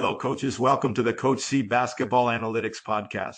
Hello, coaches. Welcome to the Coach C Basketball Analytics Podcast.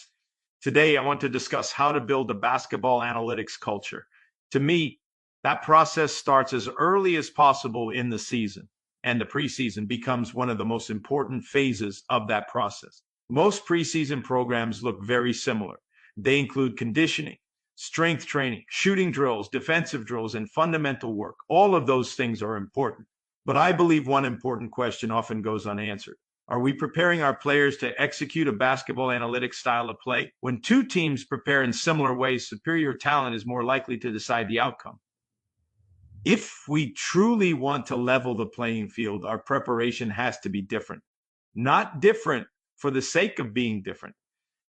Today, I want to discuss how to build a basketball analytics culture. To me, that process starts as early as possible in the season, and the preseason becomes one of the most important phases of that process. Most preseason programs look very similar. They include conditioning, strength training, shooting drills, defensive drills, and fundamental work. All of those things are important. But I believe one important question often goes unanswered. Are we preparing our players to execute a basketball analytics style of play? When two teams prepare in similar ways, superior talent is more likely to decide the outcome. If we truly want to level the playing field, our preparation has to be different. Not different for the sake of being different.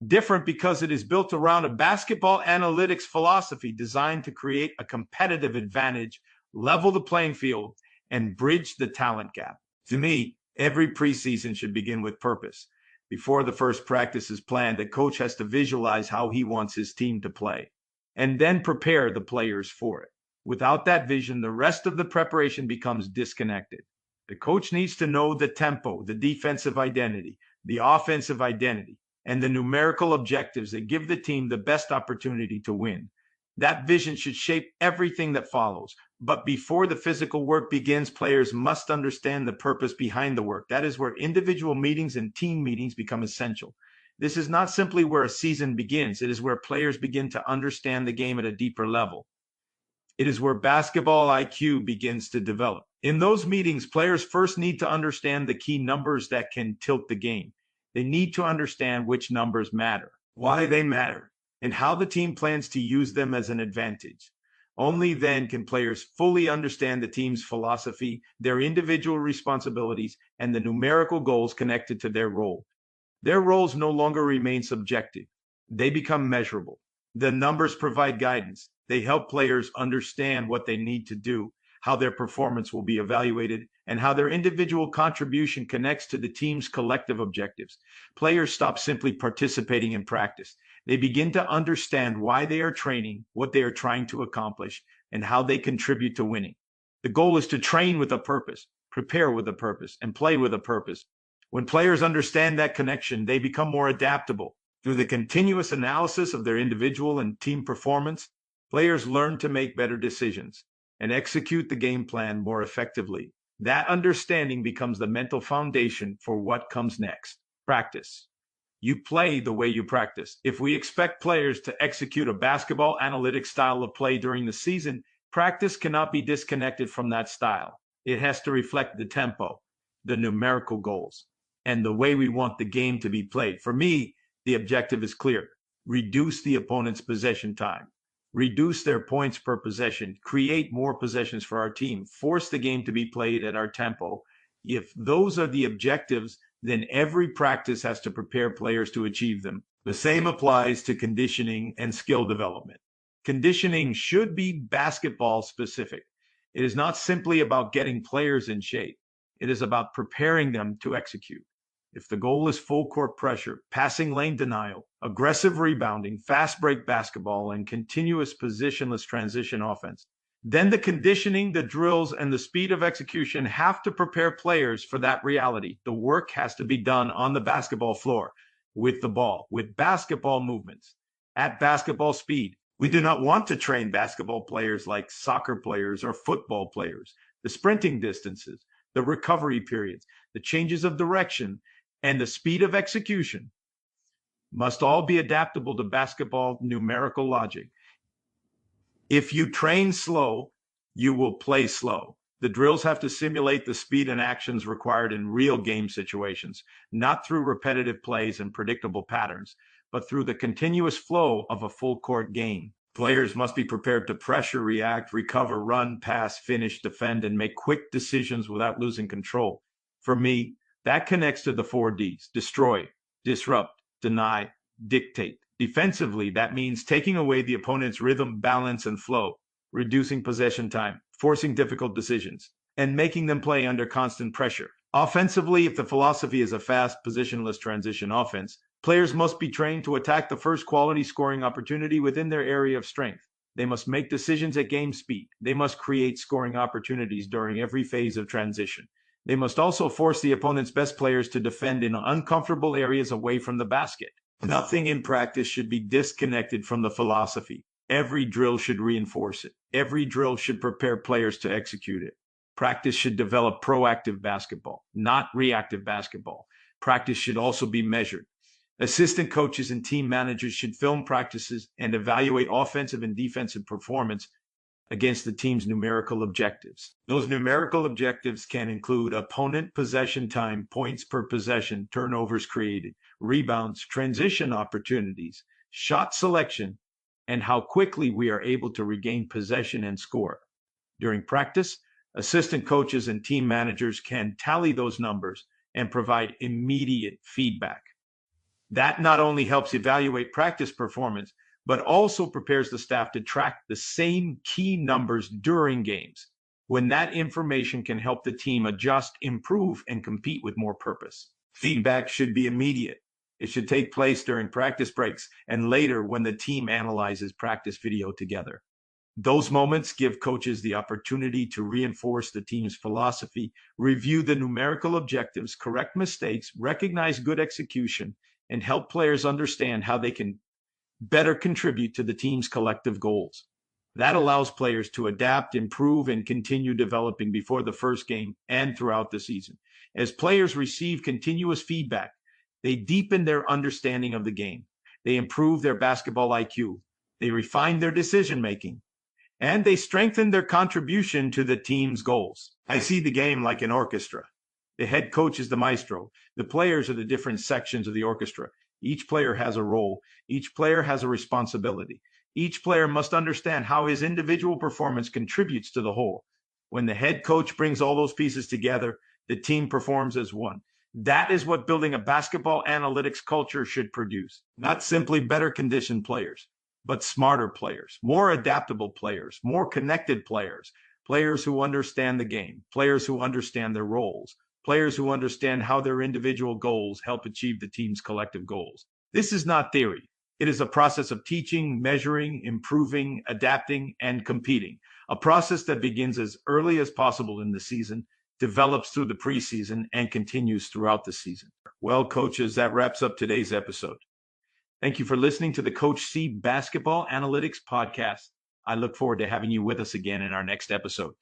Different because it is built around a basketball analytics philosophy designed to create a competitive advantage, level the playing field, and bridge the talent gap. To me, every preseason should begin with purpose. Before the first practice is planned, the coach has to visualize how he wants his team to play and then prepare the players for it. Without that vision, the rest of the preparation becomes disconnected. The coach needs to know the tempo, the defensive identity, the offensive identity, and the numerical objectives that give the team the best opportunity to win. That vision should shape everything that follows. But before the physical work begins, players must understand the purpose behind the work. That is where individual meetings and team meetings become essential. This is not simply where a season begins. It is where players begin to understand the game at a deeper level. It is where basketball IQ begins to develop. In those meetings, players first need to understand the key numbers that can tilt the game. They need to understand which numbers matter, why they matter, and how the team plans to use them as an advantage. Only then can players fully understand the team's philosophy, their individual responsibilities, and the numerical goals connected to their role. Their roles no longer remain subjective. They become measurable. The numbers provide guidance. They help players understand what they need to do, how their performance will be evaluated, and how their individual contribution connects to the team's collective objectives. Players stop simply participating in practice. They begin to understand why they are training, what they are trying to accomplish, and how they contribute to winning. The goal is to train with a purpose, prepare with a purpose, and play with a purpose. When players understand that connection, they become more adaptable. Through the continuous analysis of their individual and team performance, players learn to make better decisions and execute the game plan more effectively. That understanding becomes the mental foundation for what comes next. Practice. You play the way you practice. If we expect players to execute a basketball analytics style of play during the season, practice cannot be disconnected from that style. It has to reflect the tempo, the numerical goals, and the way we want the game to be played. For me, the objective is clear. Reduce the opponent's possession time. Reduce their points per possession. Create more possessions for our team. Force the game to be played at our tempo. If those are the objectives, then every practice has to prepare players to achieve them. The same applies to conditioning and skill development. Conditioning should be basketball specific. It is not simply about getting players in shape. It is about preparing them to execute. If the goal is full court pressure, passing lane denial, aggressive rebounding, fast break basketball, and continuous positionless transition offense, then the conditioning, the drills, and the speed of execution have to prepare players for that reality. The work has to be done on the basketball floor, with the ball, with basketball movements, at basketball speed. We do not want to train basketball players like soccer players or football players. The sprinting distances, the recovery periods, the changes of direction, and the speed of execution must all be adaptable to basketball numerical logic. If you train slow, you will play slow. The drills have to simulate the speed and actions required in real game situations, not through repetitive plays and predictable patterns, but through the continuous flow of a full court game. Players must be prepared to pressure, react, recover, run, pass, finish, defend, and make quick decisions without losing control. For me, that connects to the 4Ds: destroy, disrupt, deny, dictate. Defensively, that means taking away the opponent's rhythm, balance, and flow, reducing possession time, forcing difficult decisions, and making them play under constant pressure. Offensively, if the philosophy is a fast, positionless transition offense, players must be trained to attack the first quality scoring opportunity within their area of strength. They must make decisions at game speed. They must create scoring opportunities during every phase of transition. They must also force the opponent's best players to defend in uncomfortable areas away from the basket. Nothing in practice should be disconnected from the philosophy. Every drill should reinforce it. Every drill should prepare players to execute it. Practice should develop proactive basketball, not reactive basketball. Practice should also be measured. Assistant coaches and team managers should film practices and evaluate offensive and defensive performance against the team's numerical objectives. Those numerical objectives can include opponent possession time, points per possession, turnovers created, rebounds, transition opportunities, shot selection, and how quickly we are able to regain possession and score. During practice, assistant coaches and team managers can tally those numbers and provide immediate feedback. That not only helps evaluate practice performance, but also prepares the staff to track the same key numbers during games, when that information can help the team adjust, improve, and compete with more purpose. Feedback should be immediate. It should take place during practice breaks and later when the team analyzes practice video together. Those moments give coaches the opportunity to reinforce the team's philosophy, review the numerical objectives, correct mistakes, recognize good execution, and help players understand how they can better contribute to the team's collective goals. That allows players to adapt, improve, and continue developing before the first game and throughout the season. As players receive continuous feedback, they deepen their understanding of the game. They improve their basketball IQ. They refine their decision-making, and they strengthen their contribution to the team's goals. I see the game like an orchestra. The head coach is the maestro. The players are the different sections of the orchestra. Each player has a role. Each player has a responsibility. Each player must understand how his individual performance contributes to the whole. When the head coach brings all those pieces together, the team performs as one. That is what building a basketball analytics culture should produce. Not simply better conditioned players, but smarter players, more adaptable players, more connected players, players who understand the game, players who understand their roles, players who understand how their individual goals help achieve the team's collective goals. This is not theory. It is a process of teaching, measuring, improving, adapting, and competing. A process that begins as early as possible in the season, develops through the preseason, and continues throughout the season. Well, coaches, that wraps up today's episode. Thank you for listening to the Coach C Basketball Analytics Podcast. I look forward to having you with us again in our next episode.